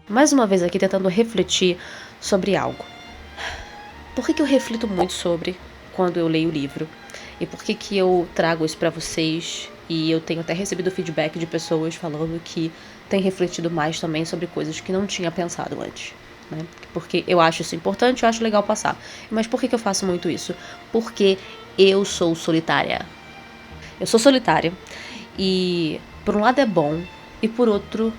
Mais uma vez aqui tentando refletir sobre algo. Por que eu reflito muito sobre quando eu leio o livro? E por que eu trago isso pra vocês? E eu tenho até recebido feedback de pessoas falando que tem refletido mais também sobre coisas que não tinha pensado antes, né? Porque eu acho isso importante, eu acho legal passar. Mas por que eu faço muito isso? Porque eu sou solitária. Eu sou solitária e por um lado é bom e por outro,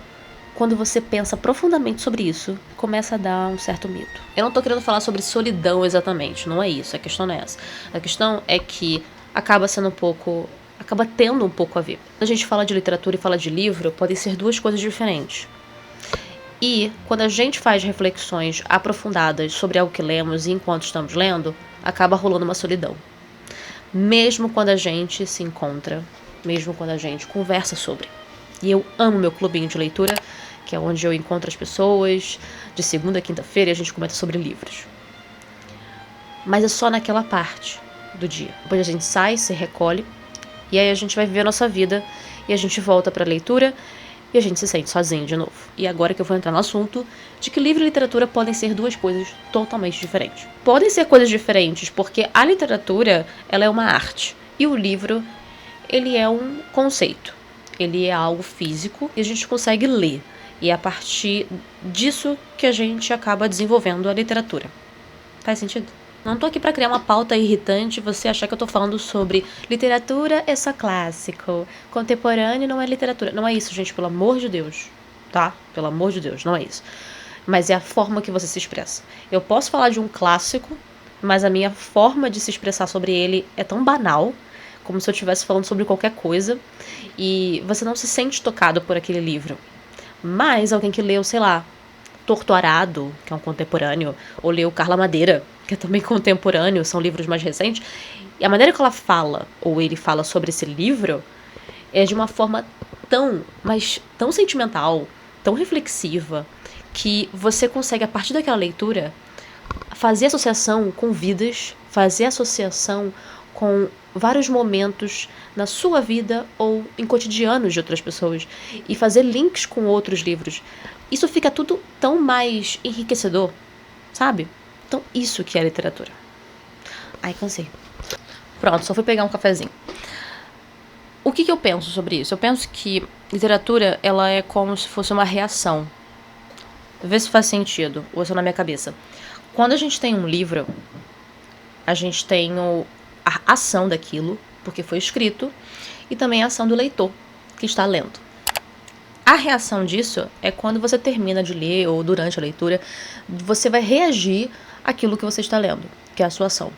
quando você pensa profundamente sobre isso, começa a dar um certo medo. Eu não tô querendo falar sobre solidão exatamente, não é isso, a questão não é essa. A questão é que acaba tendo um pouco a ver. Quando a gente fala de literatura e fala de livro, podem ser duas coisas diferentes. E quando a gente faz reflexões aprofundadas sobre algo que lemos e enquanto estamos lendo, acaba rolando uma solidão. Mesmo quando a gente se encontra, mesmo quando a gente conversa sobre. E eu amo meu clubinho de leitura, que é onde eu encontro as pessoas, de segunda a quinta-feira, e a gente comenta sobre livros. Mas é só naquela parte do dia. Depois a gente sai, se recolhe, e aí a gente vai viver a nossa vida, e a gente volta pra leitura, e a gente se sente sozinho de novo. E agora que eu vou entrar no assunto de que livro e literatura podem ser duas coisas totalmente diferentes. Podem ser coisas diferentes porque a literatura, ela é uma arte. E o livro, ele é um conceito. Ele é algo físico e a gente consegue ler. E é a partir disso que a gente acaba desenvolvendo a literatura. Faz sentido? Não tô aqui pra criar uma pauta irritante e você achar que eu tô falando sobre literatura é só clássico, contemporâneo não é literatura. Não é isso, gente, pelo amor de Deus, tá? Pelo amor de Deus, não é isso. Mas é a forma que você se expressa. Eu posso falar de um clássico, mas a minha forma de se expressar sobre ele é tão banal, como se eu estivesse falando sobre qualquer coisa, e você não se sente tocado por aquele livro. Mas alguém que leu, sei lá, Torto Arado, que é um contemporâneo, ou leu Carla Madeira, que é também contemporâneo, são livros mais recentes, e a maneira que ela fala, ou ele fala sobre esse livro, é de uma forma tão sentimental, tão reflexiva, que você consegue, a partir daquela leitura, fazer associação com vidas, fazer associação com vários momentos na sua vida ou em cotidianos de outras pessoas e fazer links com outros livros. Isso fica tudo tão mais enriquecedor, sabe? Então isso que é literatura. Ai, cansei. Pronto, só fui pegar um cafezinho. O que eu penso sobre isso? Eu penso que literatura, ela é como se fosse uma reação. Vê se faz sentido, ou é só na minha cabeça. Quando a gente tem um livro, a gente tem a ação daquilo, porque foi escrito, e também a ação do leitor, que está lendo. A reação disso é quando você termina de ler, ou durante a leitura, você vai reagir àquilo que você está lendo, que é a sua ação.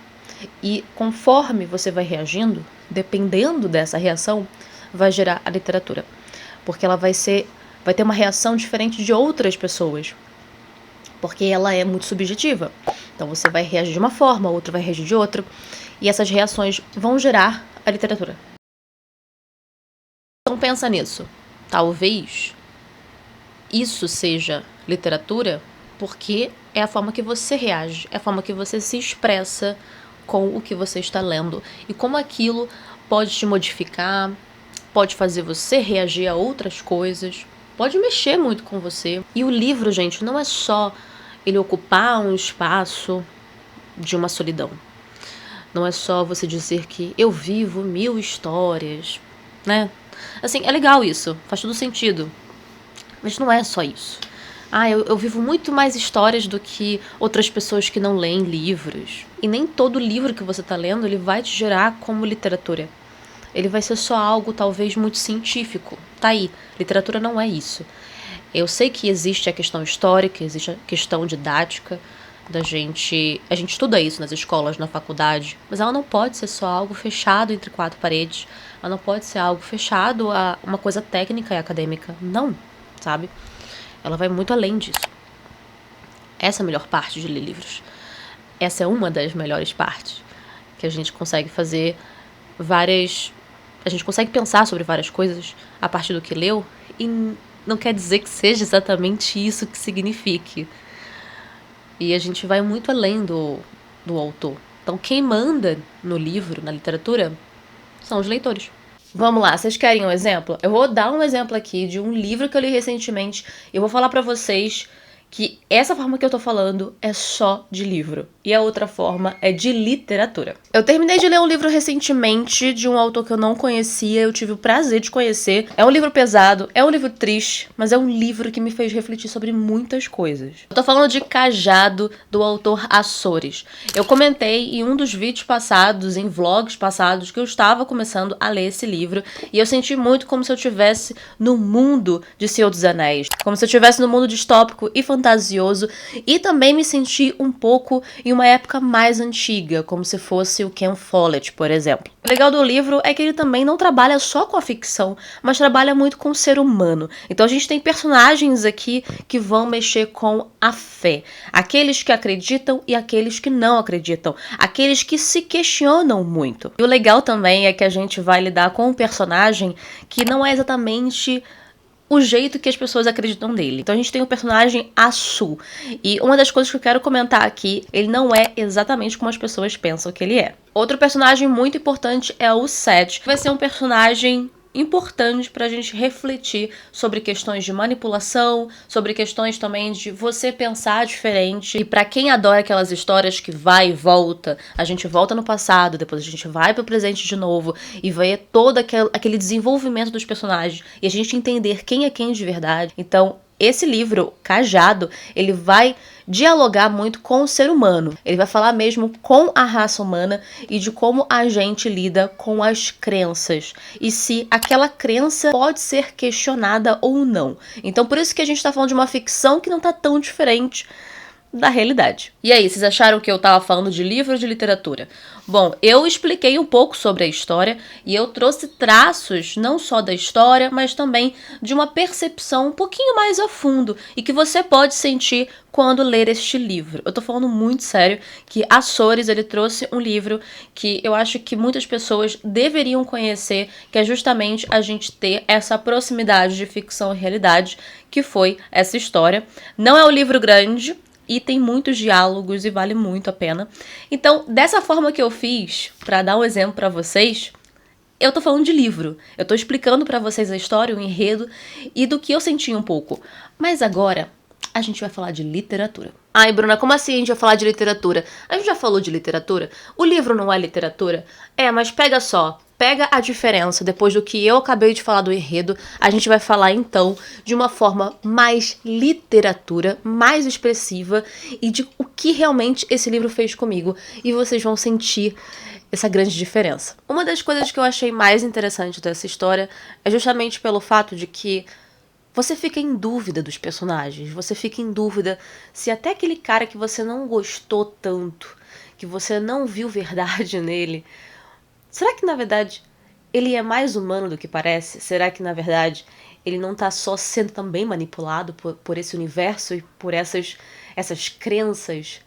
E conforme você vai reagindo, dependendo dessa reação, vai gerar a literatura. Porque ela vai ter uma reação diferente de outras pessoas. Porque ela é muito subjetiva. Então você vai reagir de uma forma, outro vai reagir de outra. E essas reações vão gerar a literatura. Então pensa nisso. Talvez isso seja literatura porque é a forma que você reage, é a forma que você se expressa com o que você está lendo. E como aquilo pode te modificar, pode fazer você reagir a outras coisas, pode mexer muito com você. E o livro, gente, não é só ele ocupar um espaço de uma solidão. Não é só você dizer que eu vivo 1000 histórias, né? Assim, é legal isso, faz todo sentido. Mas não é só isso. Eu vivo muito mais histórias do que outras pessoas que não leem livros. E nem todo livro que você está lendo, ele vai te gerar como literatura. Ele vai ser só algo talvez muito científico. Tá aí, literatura não é isso. Eu sei que existe a questão histórica, existe a questão didática, a gente estuda isso nas escolas, na faculdade, mas ela não pode ser só algo fechado entre quatro paredes, ela não pode ser algo fechado a uma coisa técnica e acadêmica, não, sabe? Ela vai muito além disso. Essa é a melhor parte de ler livros. Essa é uma das melhores partes, que a gente consegue fazer a gente consegue pensar sobre várias coisas a partir do que leu, e não quer dizer que seja exatamente isso que signifique. E a gente vai muito além do autor. Então, quem manda no livro, na literatura, são os leitores. Vamos lá, vocês querem um exemplo? Eu vou dar um exemplo aqui de um livro que eu li recentemente. Eu vou falar pra vocês que essa forma que eu tô falando é só de livro, e a outra forma é de literatura. Eu terminei de ler um livro recentemente de um autor que eu não conhecia, eu tive o prazer de conhecer. É um livro pesado, é um livro triste, mas é um livro que me fez refletir sobre muitas coisas. Eu tô falando de Cajado, do autor Açores. Eu comentei em um dos vídeos passados, em vlogs passados, que eu estava começando a ler esse livro, e eu senti muito como se eu estivesse no mundo de Senhor dos Anéis, como se eu estivesse no mundo distópico e fantasioso, e também me senti um pouco em uma época mais antiga, como se fosse o Ken Follett, por exemplo. O legal do livro é que ele também não trabalha só com a ficção, mas trabalha muito com o ser humano. Então a gente tem personagens aqui que vão mexer com a fé. Aqueles que acreditam e aqueles que não acreditam. Aqueles que se questionam muito. E o legal também é que a gente vai lidar com um personagem que não é exatamente o jeito que as pessoas acreditam nele. Então a gente tem o personagem Assu. E uma das coisas que eu quero comentar aqui, ele não é exatamente como as pessoas pensam que ele é. Outro personagem muito importante é o Seth. Vai ser um personagem importante pra gente refletir sobre questões de manipulação, sobre questões também de você pensar diferente. E pra quem adora aquelas histórias que vai e volta, a gente volta no passado, depois a gente vai pro presente de novo e vê todo aquele desenvolvimento dos personagens e a gente entender quem é quem de verdade. Então, esse livro, Cajado, ele vai dialogar muito com o ser humano. Ele vai falar mesmo com a raça humana e de como a gente lida com as crenças. E se aquela crença pode ser questionada ou não. Então por isso que a gente tá falando de uma ficção que não tá tão diferente da realidade. E aí, vocês acharam que eu tava falando de livro ou de literatura? Bom, eu expliquei um pouco sobre a história e eu trouxe traços não só da história, mas também de uma percepção um pouquinho mais a fundo e que você pode sentir quando ler este livro. Eu tô falando muito sério que Açores, ele trouxe um livro que eu acho que muitas pessoas deveriam conhecer, que é justamente a gente ter essa proximidade de ficção e realidade, que foi essa história. Não é um livro grande, e tem muitos diálogos e vale muito a pena. Então, dessa forma que eu fiz, pra dar um exemplo pra vocês, eu tô falando de livro. Eu tô explicando pra vocês a história, o enredo e do que eu senti um pouco. Mas agora, a gente vai falar de literatura. Ai, Bruna, como assim a gente vai falar de literatura? A gente já falou de literatura? O livro não é literatura? É, mas pega só. Pega a diferença, depois do que eu acabei de falar do enredo, a gente vai falar então de uma forma mais literatura, mais expressiva e de o que realmente esse livro fez comigo. E vocês vão sentir essa grande diferença. Uma das coisas que eu achei mais interessante dessa história é justamente pelo fato de que você fica em dúvida dos personagens, você fica em dúvida se até aquele cara que você não gostou tanto, que você não viu verdade nele, será que, na verdade, ele é mais humano do que parece? Será que, na verdade, ele não tá só sendo também manipulado por esse universo e por essas crenças?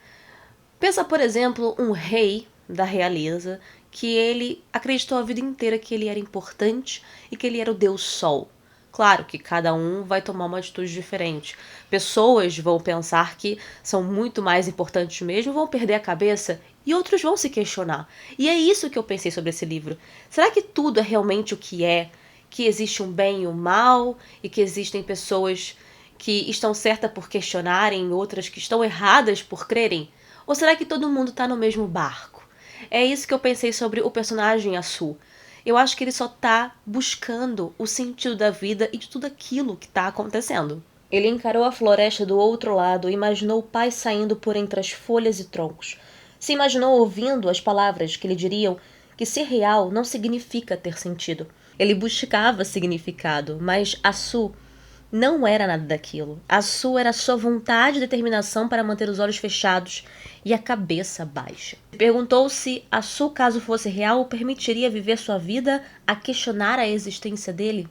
Pensa, por exemplo, um rei da realeza que ele acreditou a vida inteira que ele era importante e que ele era o Deus Sol. Claro que cada um vai tomar uma atitude diferente. Pessoas vão pensar que são muito mais importantes mesmo, vão perder a cabeça e outros vão se questionar. E é isso que eu pensei sobre esse livro. Será que tudo é realmente o que é? Que existe um bem e um mal? E que existem pessoas que estão certas por questionarem e outras que estão erradas por crerem? Ou será que todo mundo está no mesmo barco? É isso que eu pensei sobre o personagem Assu. Eu acho que ele só tá buscando o sentido da vida e de tudo aquilo que tá acontecendo. Ele encarou a floresta do outro lado e imaginou o pai saindo por entre as folhas e troncos. Se imaginou ouvindo as palavras que lhe diriam que ser real não significa ter sentido. Ele buscava significado, mas Assu não era nada daquilo. Assu era sua vontade e determinação para manter os olhos fechados e a cabeça baixa. Perguntou se Assu, caso fosse real, permitiria viver sua vida a questionar a existência dele.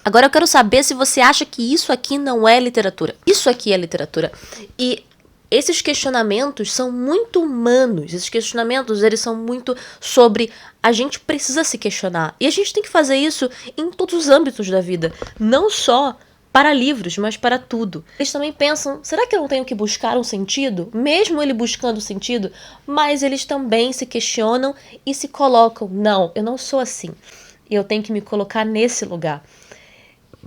Agora eu quero saber se você acha que isso aqui não é literatura. Isso aqui é literatura. E esses questionamentos são muito humanos. Esses questionamentos, eles são muito sobre a gente precisa se questionar. E a gente tem que fazer isso em todos os âmbitos da vida. Não só para livros, mas para tudo. Eles também pensam, será que eu não tenho que buscar um sentido? Mesmo ele buscando sentido, mas eles também se questionam e se colocam, não, eu não sou assim. Eu tenho que me colocar nesse lugar.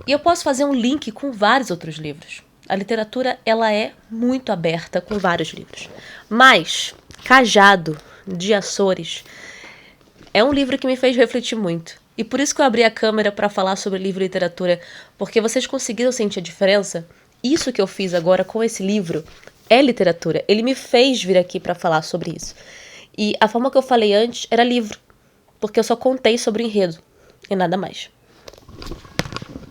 E eu posso fazer um link com vários outros livros. A literatura, ela é muito aberta com vários livros. Mas Cajado, de Açores, é um livro que me fez refletir muito. E por isso que eu abri a câmera para falar sobre livro e literatura, porque vocês conseguiram sentir a diferença? Isso que eu fiz agora com esse livro é literatura. Ele me fez vir aqui para falar sobre isso. E a forma que eu falei antes era livro, porque eu só contei sobre o enredo e nada mais.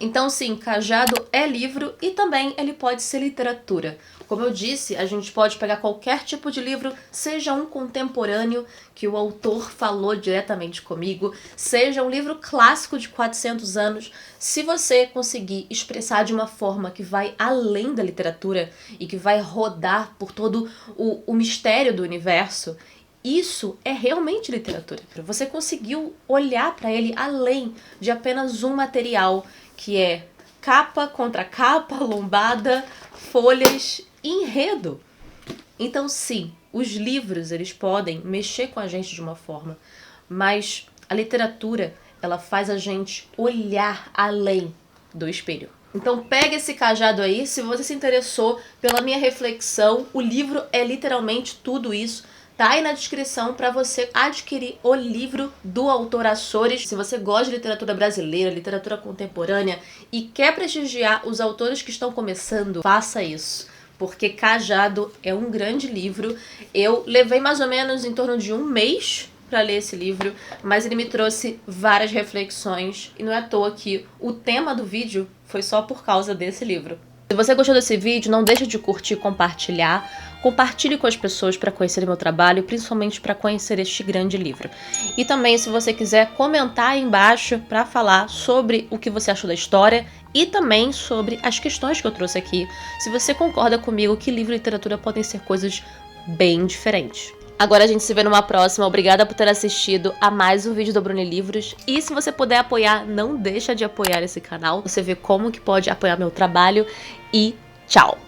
Então, sim, Cajado é livro e também ele pode ser literatura. Como eu disse, a gente pode pegar qualquer tipo de livro, seja um contemporâneo que o autor falou diretamente comigo, seja um livro clássico de 400 anos. Se você conseguir expressar de uma forma que vai além da literatura e que vai rodar por todo o mistério do universo, isso é realmente literatura. Você conseguiu olhar para ele além de apenas um material, que é capa contra capa, lombada, folhas, enredo. Então, sim, os livros, eles podem mexer com a gente de uma forma, mas a literatura, ela faz a gente olhar além do espelho. Então pega esse cajado aí, se você se interessou pela minha reflexão, o livro é literalmente tudo isso. Tá aí na descrição para você adquirir o livro do autor Açores. Se você gosta de literatura brasileira, literatura contemporânea e quer prestigiar os autores que estão começando, faça isso. Porque Cajado é um grande livro. Eu levei mais ou menos em torno de um mês para ler esse livro, mas ele me trouxe várias reflexões e não é à toa que o tema do vídeo foi só por causa desse livro. Se você gostou desse vídeo, não deixe de curtir e compartilhar. Compartilhe com as pessoas para conhecerem meu trabalho e principalmente para conhecer este grande livro. E também, se você quiser comentar aí embaixo para falar sobre o que você achou da história e também sobre as questões que eu trouxe aqui. Se você concorda comigo que livro e literatura podem ser coisas bem diferentes. Agora a gente se vê numa próxima. Obrigada por ter assistido a mais um vídeo do Bruni Livros. E se você puder apoiar, não deixa de apoiar esse canal. Você vê como que pode apoiar meu trabalho. E tchau!